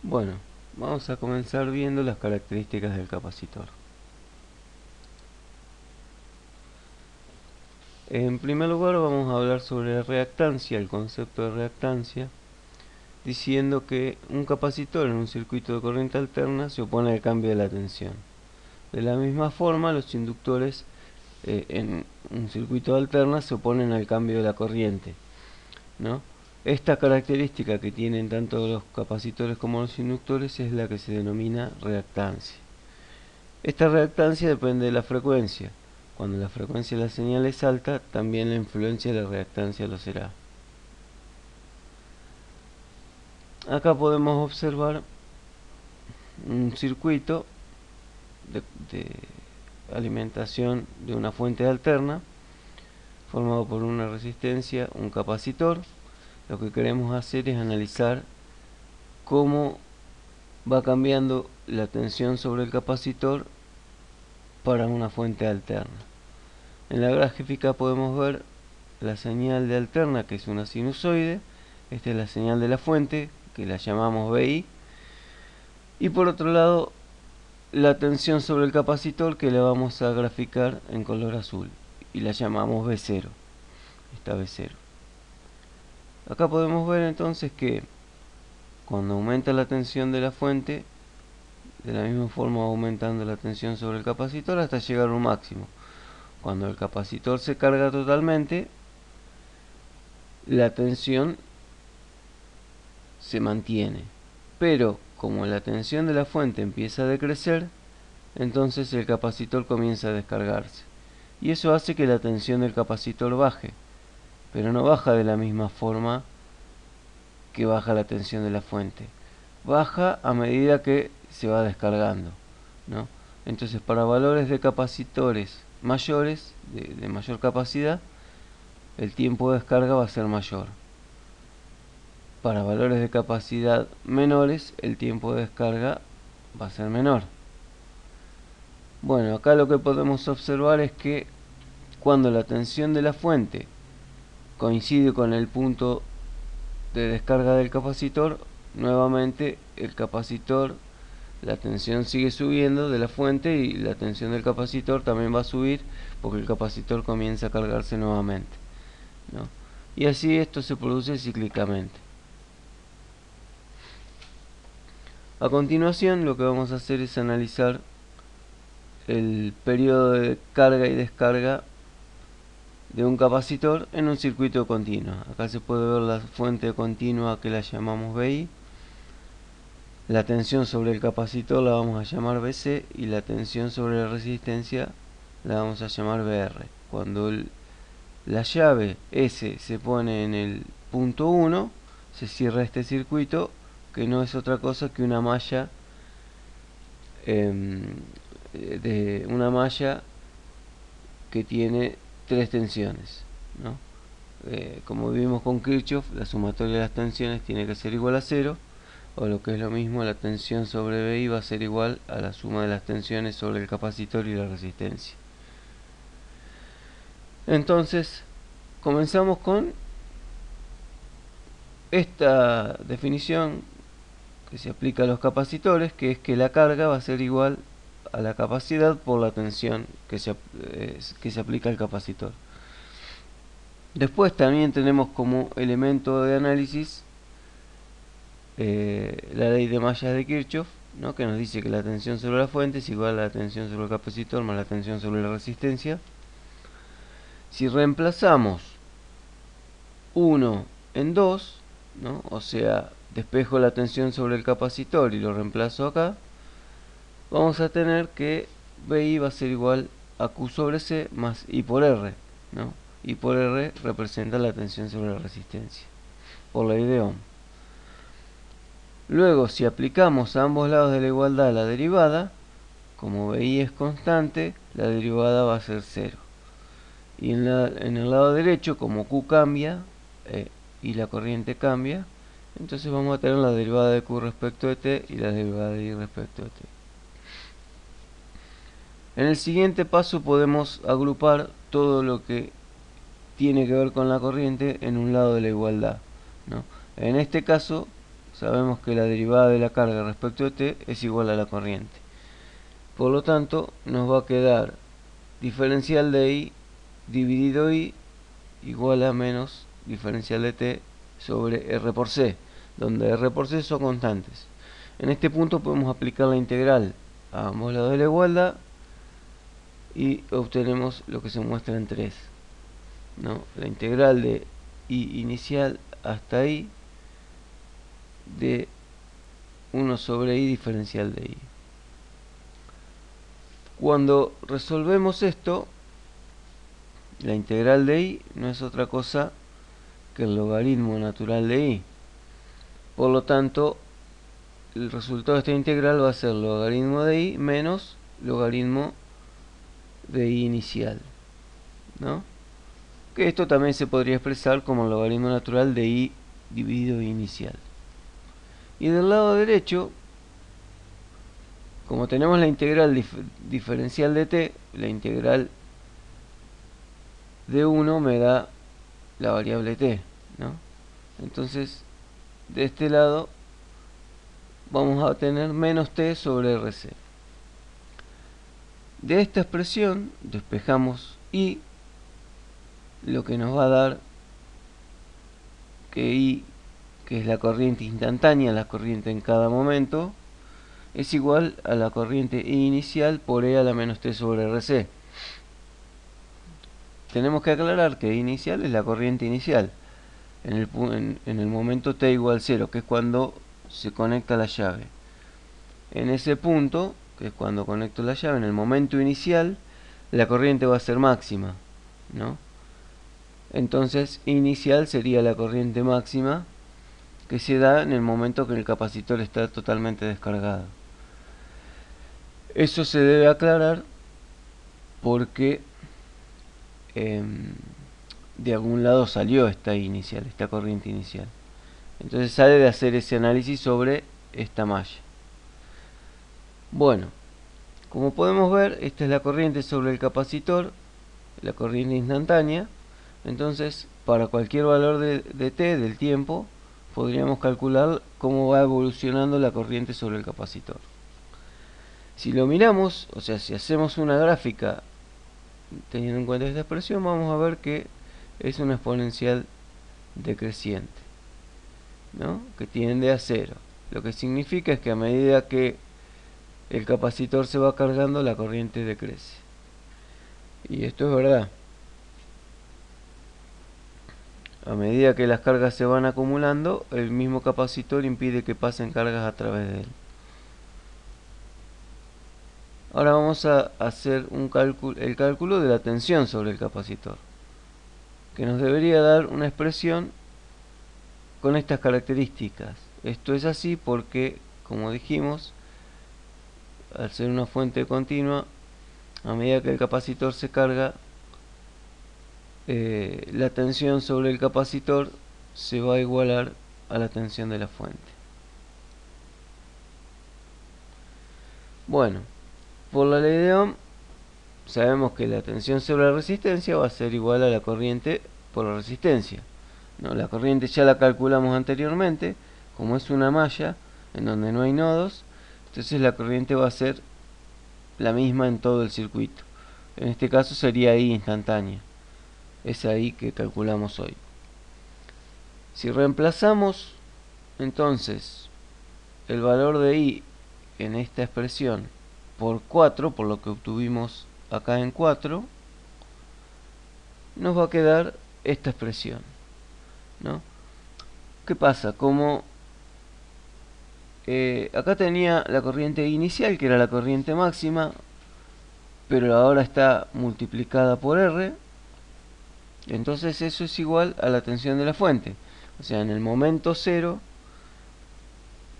Bueno, vamos a comenzar viendo las características del capacitor. En primer lugar vamos a hablar sobre la reactancia, el concepto de reactancia, diciendo que un capacitor en un circuito de corriente alterna se opone al cambio de la tensión. De la misma forma, los inductores en un circuito alterna se oponen al cambio de la corriente, ¿no? Esta característica que tienen tanto los capacitores como los inductores es la que se denomina reactancia. Esta reactancia depende de la frecuencia. Cuando la frecuencia de la señal es alta, también la influencia de la reactancia lo será. Acá podemos observar un circuito de alimentación de una fuente alterna formado por una resistencia, un capacitor. Lo que queremos hacer es analizar cómo va cambiando la tensión sobre el capacitor para una fuente alterna. En la gráfica podemos ver la señal de alterna, que es una sinusoide. Esta es la señal de la fuente, que la llamamos BI. Y por otro lado, la tensión sobre el capacitor, que la vamos a graficar en color azul, y la llamamos B0. Esta B0. Acá podemos ver entonces que cuando aumenta la tensión de la fuente, de la misma forma va aumentando la tensión sobre el capacitor hasta llegar a un máximo. Cuando el capacitor se carga totalmente, la tensión se mantiene, pero como la tensión de la fuente empieza a decrecer, entonces el capacitor comienza a descargarse, y eso hace que la tensión del capacitor baje, pero no baja de la misma forma que baja la tensión de la fuente, baja a medida que se va descargando, ¿no? Entonces, para valores de capacitores mayores, de mayor capacidad, el tiempo de descarga va a ser mayor. Para valores de capacidad menores, el tiempo de descarga va a ser menor. Bueno, acá lo que podemos observar es que cuando la tensión de la fuente coincide con el punto de descarga del capacitor, nuevamente el capacitor, la tensión sigue subiendo de la fuente y la tensión del capacitor también va a subir porque el capacitor comienza a cargarse nuevamente, ¿no? Y así esto se produce cíclicamente. A continuación, lo que vamos a hacer es analizar el periodo de carga y descarga de un capacitor en un circuito continuo. Acá se puede ver la fuente continua, que la llamamos BI. La tensión sobre el capacitor la vamos a llamar BC y la tensión sobre la resistencia la vamos a llamar BR. Cuando la llave S se pone en el punto 1, se cierra este circuito, que no es otra cosa que una malla que tiene tres tensiones, ¿no? Como vimos con Kirchhoff, la sumatoria de las tensiones tiene que ser igual a 0, o lo que es lo mismo, la tensión sobre BI va a ser igual a la suma de las tensiones sobre el capacitor y la resistencia. Entonces, comenzamos con esta definición que se aplica a los capacitores, que es que la carga va a ser igual a la capacidad por la tensión que se aplica al capacitor. Después también tenemos como elemento de análisis la ley de mallas de Kirchhoff, ¿no? Que nos dice que la tensión sobre la fuente es igual a la tensión sobre el capacitor más la tensión sobre la resistencia. Si reemplazamos 1 en 2, ¿no? O sea, despejo la tensión sobre el capacitor y lo reemplazo acá, vamos a tener que BI va a ser igual a Q sobre C más I por R, ¿no? I por R representa la tensión sobre la resistencia, por ley de Ohm. Luego, si aplicamos a ambos lados de la igualdad la derivada, como BI es constante, la derivada va a ser 0. Y en el lado derecho, como Q cambia y la corriente cambia, entonces vamos a tener la derivada de Q respecto de T y la derivada de I respecto de T. En el siguiente paso podemos agrupar todo lo que tiene que ver con la corriente en un lado de la igualdad, ¿no? En este caso sabemos que la derivada de la carga respecto de t es igual a la corriente. Por lo tanto, nos va a quedar diferencial de I dividido I igual a menos diferencial de t sobre R por C, donde R por C son constantes. En este punto podemos aplicar la integral a ambos lados de la igualdad y obtenemos lo que se muestra en 3, ¿no? La integral de I inicial hasta I de 1 sobre I diferencial de I. Cuando resolvemos esto, la integral de I no es otra cosa que el logaritmo natural de I. Por lo tanto, el resultado de esta integral va a ser logaritmo de I menos logaritmo de I inicial, ¿no? Que esto también se podría expresar como el logaritmo natural de I dividido I inicial. Y del lado derecho, como tenemos la integral diferencial de t, la integral de 1 me da la variable t, ¿no? Entonces, de este lado vamos a tener menos t sobre rc. De esta expresión despejamos I, lo que nos va a dar que I, que es la corriente instantánea, la corriente en cada momento, es igual a la corriente I inicial por E a la menos t sobre RC. Tenemos que aclarar que I inicial es la corriente inicial en el momento t igual 0, que es cuando se conecta la llave. En ese punto, que es cuando conecto la llave, en el momento inicial, la corriente va a ser máxima, ¿no? Entonces, inicial sería la corriente máxima que se da en el momento que el capacitor está totalmente descargado. Eso se debe aclarar porque de algún lado salió esta inicial, esta corriente inicial. Entonces sale de hacer ese análisis sobre esta malla. Bueno, como podemos ver, esta es la corriente sobre el capacitor, la corriente instantánea. Entonces, para cualquier valor de t, del tiempo, podríamos calcular cómo va evolucionando la corriente sobre el capacitor. Si lo miramos, o sea, si hacemos una gráfica teniendo en cuenta esta expresión, vamos a ver que es una exponencial decreciente, ¿no? Que tiende a 0. Lo que significa es que a medida que el capacitor se va cargando, la corriente decrece. Y esto es verdad. A medida que las cargas se van acumulando, el mismo capacitor impide que pasen cargas a través de él. Ahora vamos a hacer el cálculo de la tensión sobre el capacitor, que nos debería dar una expresión con estas características. Esto es así porque, como dijimos, al ser una fuente continua, a medida que el capacitor se carga, la tensión sobre el capacitor se va a igualar a la tensión de la fuente. Bueno, por la ley de Ohm sabemos que la tensión sobre la resistencia va a ser igual a la corriente por la resistencia, ¿no? La corriente ya la calculamos anteriormente, como es una malla en donde no hay nodos, entonces la corriente va a ser la misma en todo el circuito. En este caso sería I instantánea, es ahí que calculamos hoy. Si reemplazamos entonces el valor de I en esta expresión por 4, por lo que obtuvimos acá en 4, nos va a quedar esta expresión, ¿no? ¿Qué pasa? Como acá tenía la corriente inicial, que era la corriente máxima, pero ahora está multiplicada por R, entonces eso es igual a la tensión de la fuente. O sea, en el momento 0,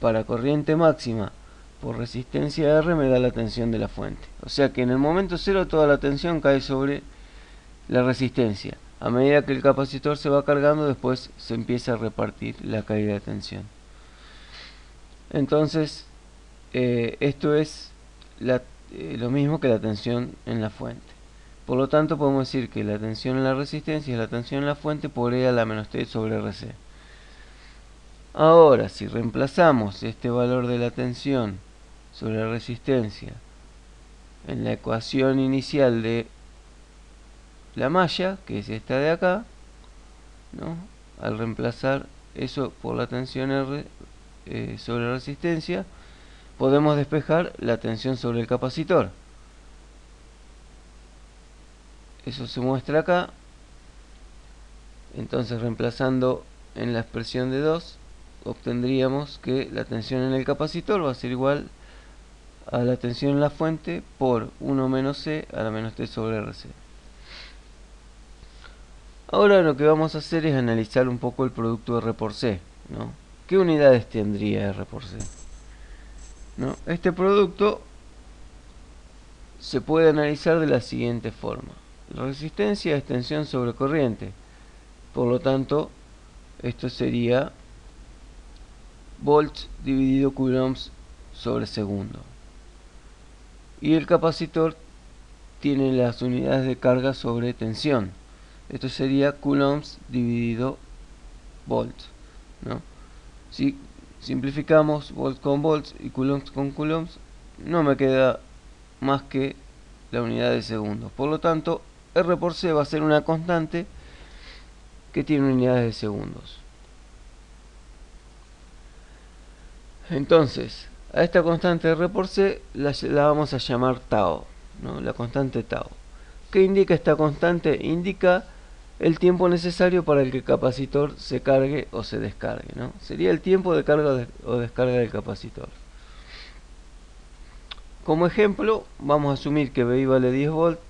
para corriente máxima por resistencia R me da la tensión de la fuente. O sea que en el momento 0 toda la tensión cae sobre la resistencia. A medida que el capacitor se va cargando, después se empieza a repartir la caída de tensión. Entonces, esto es lo mismo que la tensión en la fuente. Por lo tanto, podemos decir que la tensión en la resistencia es la tensión en la fuente por E a la menos T sobre RC. Ahora, si reemplazamos este valor de la tensión sobre la resistencia en la ecuación inicial de la malla, que es esta de acá, ¿no? Al reemplazar eso por la tensión R sobre la resistencia, podemos despejar la tensión sobre el capacitor. Eso se muestra acá. Entonces, reemplazando en la expresión de 2, obtendríamos que la tensión en el capacitor va a ser igual a la tensión en la fuente por 1 menos C a la menos T sobre RC. Ahora lo que vamos a hacer es analizar un poco el producto R por C, ¿no? ¿Qué unidades tendría R por C? ¿No? Este producto se puede analizar de la siguiente forma. La resistencia es tensión sobre corriente. Por lo tanto, esto sería volts dividido coulombs sobre segundo. Y el capacitor tiene las unidades de carga sobre tensión. Esto sería coulombs dividido volts, ¿no? Si simplificamos volts con volts y coulombs con coulombs, no me queda más que la unidad de segundos. Por lo tanto, R por C va a ser una constante que tiene unidades de segundos. Entonces, a esta constante R por C la vamos a llamar tau, ¿no? La constante tau. ¿Qué indica esta constante? Indica el tiempo necesario para que el capacitor se cargue o se descargue, ¿no? Sería el tiempo de carga o descarga del capacitor. Como ejemplo, vamos a asumir que VI vale 10 volts,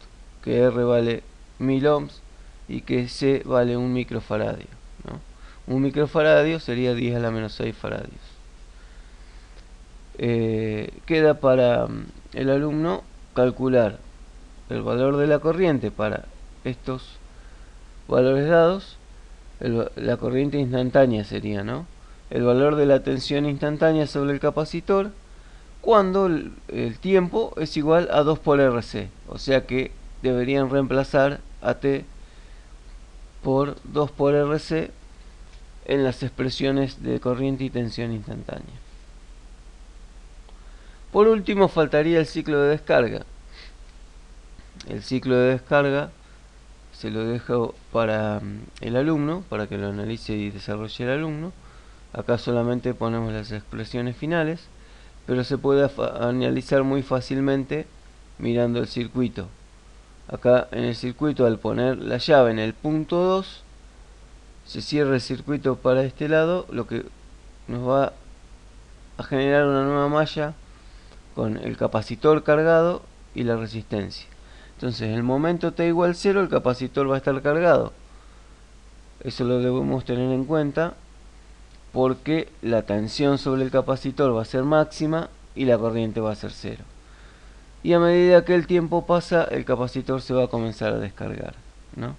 que R vale 1000 ohms y que C vale 1 microfaradio, ¿no? 1 microfaradio sería 10 a la menos 6 faradios. Queda para el alumno calcular el valor de la corriente para estos valores dados. La corriente instantánea sería, ¿no? El valor de la tensión instantánea sobre el capacitor cuando el tiempo es igual a 2 por RC. O sea que deberían reemplazar a T por 2 por RC en las expresiones de corriente y tensión instantánea. Por último, faltaría el ciclo de descarga. El ciclo de descarga se lo dejo para el alumno, para que lo analice y desarrolle el alumno. Acá solamente ponemos las expresiones finales, pero se puede analizar muy fácilmente mirando el circuito. Acá en el circuito, al poner la llave en el punto 2, se cierra el circuito para este lado, lo que nos va a generar una nueva malla con el capacitor cargado y la resistencia. Entonces, en el momento t igual 0, el capacitor va a estar cargado. Eso lo debemos tener en cuenta porque la tensión sobre el capacitor va a ser máxima y la corriente va a ser 0. Y a medida que el tiempo pasa, el capacitor se va a comenzar a descargar, ¿no?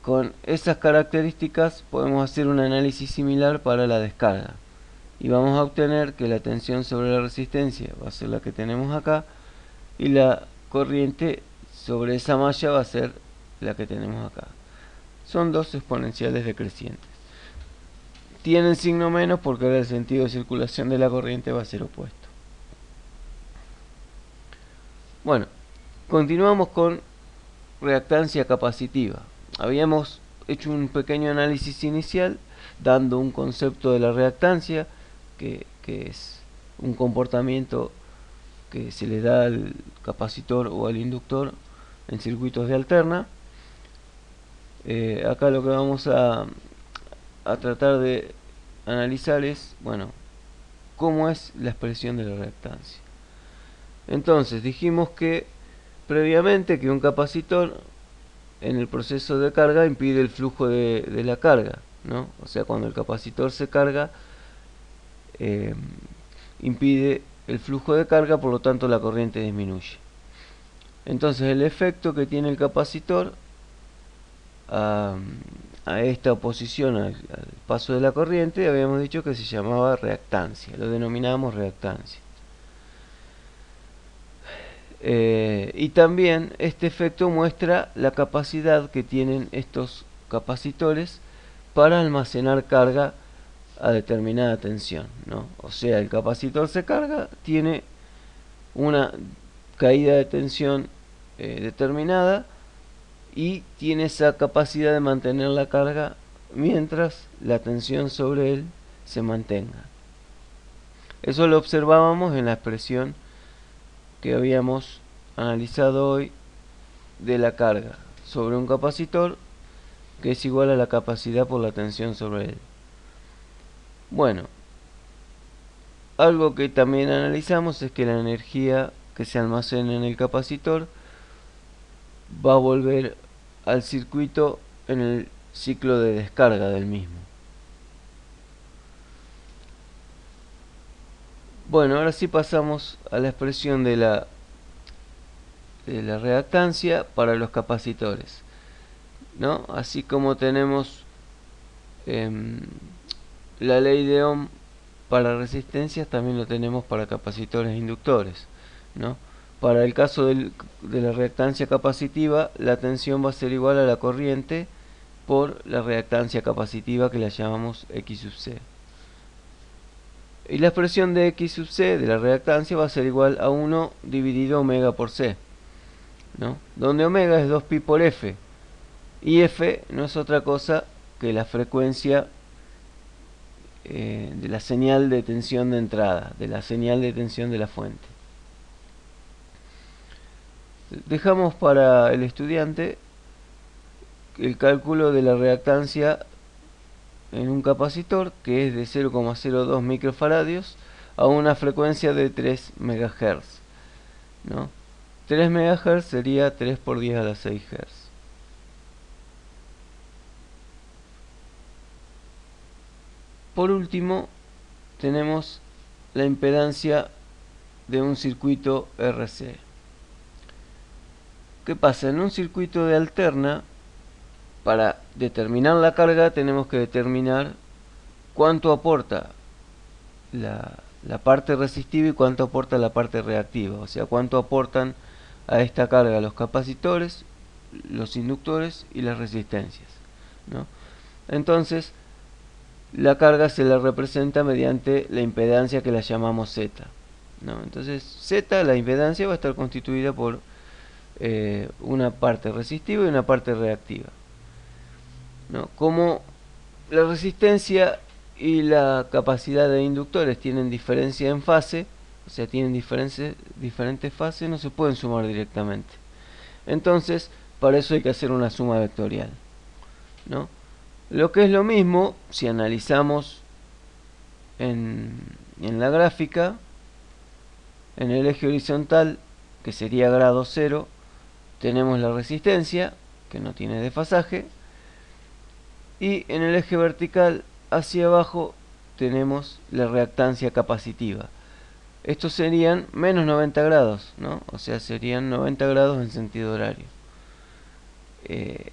Con esas características podemos hacer un análisis similar para la descarga. Y vamos a obtener que la tensión sobre la resistencia va a ser la que tenemos acá y la corriente sobre esa malla va a ser la que tenemos acá. Son dos exponenciales decrecientes. Tienen signo menos porque ahora el sentido de circulación de la corriente va a ser opuesto. Bueno, continuamos con reactancia capacitiva. Habíamos hecho un pequeño análisis inicial dando un concepto de la reactancia, que es un comportamiento que se le da al capacitor o al inductor en circuitos de alterna. Acá lo que vamos a tratar de analizar es, bueno, cómo es la expresión de la reactancia. Entonces dijimos que previamente que un capacitor en el proceso de carga impide el flujo de la carga, ¿no? O sea, cuando el capacitor se carga, impide el flujo de carga, por lo tanto la corriente disminuye. Entonces el efecto que tiene el capacitor a esta oposición al paso de la corriente, habíamos dicho que se llamaba reactancia, lo denominamos reactancia. Y también este efecto muestra la capacidad que tienen estos capacitores para almacenar carga a determinada tensión, ¿no? O sea, el capacitor se carga, tiene una caída de tensión determinada y tiene esa capacidad de mantener la carga mientras la tensión sobre él se mantenga. Eso lo observábamos en la expresión que habíamos analizado hoy de la carga sobre un capacitor, que es igual a la capacidad por la tensión sobre él. Bueno, algo que también analizamos es que la energía que se almacena en el capacitor va a volver al circuito en el ciclo de descarga del mismo. Bueno, ahora sí pasamos a la expresión de la reactancia para los capacitores, ¿no? Así como tenemos la ley de Ohm para resistencias, también lo tenemos para capacitores e inductores, ¿no? Para el caso de la reactancia capacitiva, la tensión va a ser igual a la corriente por la reactancia capacitiva, que la llamamos X sub C. Y la expresión de X sub C de la reactancia va a ser igual a 1 dividido omega por C, ¿no? Donde omega es 2pi por F, y F no es otra cosa que la frecuencia de la señal de tensión de entrada, de la señal de tensión de la fuente. Dejamos para el estudiante el cálculo de la reactancia en un capacitor, que es de 0,02 microfaradios a una frecuencia de 3 MHz, ¿no? 3 MHz sería 3 por 10 a la 6 Hz. Por último, tenemos la impedancia de un circuito RC. ¿Qué pasa? En un circuito de alterna, para determinar la carga tenemos que determinar cuánto aporta la parte resistiva y cuánto aporta la parte reactiva, o sea, cuánto aportan a esta carga los capacitores, los inductores y las resistencias, ¿no? Entonces, la carga se la representa mediante la impedancia, que la llamamos Z, ¿no? Entonces, Z, la impedancia, va a estar constituida por una parte resistiva y una parte reactiva, ¿no? Como la resistencia y la capacidad de inductores tienen diferencia en fase, o sea, tienen diferentes fases, no se pueden sumar directamente. Entonces, para eso hay que hacer una suma vectorial, ¿no? Lo que es lo mismo, si analizamos en la gráfica, en el eje horizontal, que sería grado 0, tenemos la resistencia, que no tiene desfasaje, y en el eje vertical hacia abajo tenemos la reactancia capacitiva. Estos serían menos 90 grados, ¿no? O sea, serían 90 grados en sentido horario.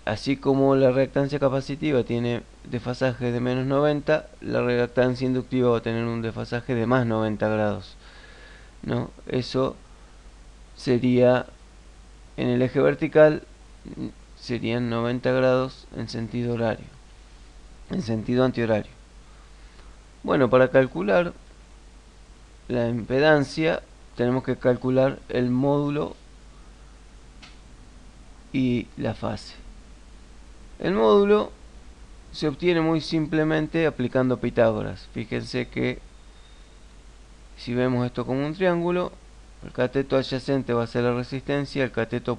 Así como la reactancia capacitiva tiene desfasaje de menos 90, la reactancia inductiva va a tener un desfasaje de más 90 grados, ¿no? Eso sería, en el eje vertical, serían 90 grados en sentido horario, en sentido antihorario. Bueno, para calcular la impedancia tenemos que calcular el módulo y la fase. El módulo se obtiene muy simplemente aplicando Pitágoras. Fíjense que si vemos esto como un triángulo, el cateto adyacente va a ser la resistencia, el cateto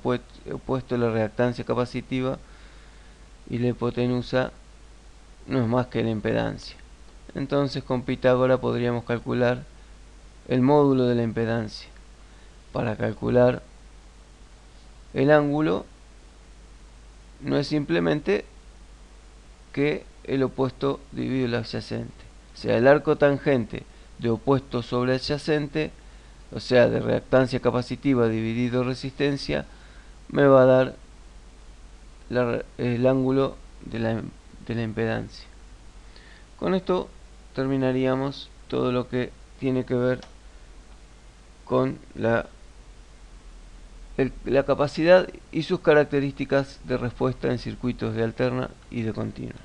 opuesto la reactancia capacitiva, y la hipotenusa no es más que la impedancia. Entonces, con Pitágoras podríamos calcular el módulo de la impedancia. Para calcular el ángulo, no es simplemente que el opuesto dividido el adyacente. O sea, el arco tangente de opuesto sobre adyacente, o sea, de reactancia capacitiva dividido resistencia, me va a dar el ángulo de la impedancia. Con esto terminaríamos todo lo que tiene que ver con la capacidad y sus características de respuesta en circuitos de alterna y de continua.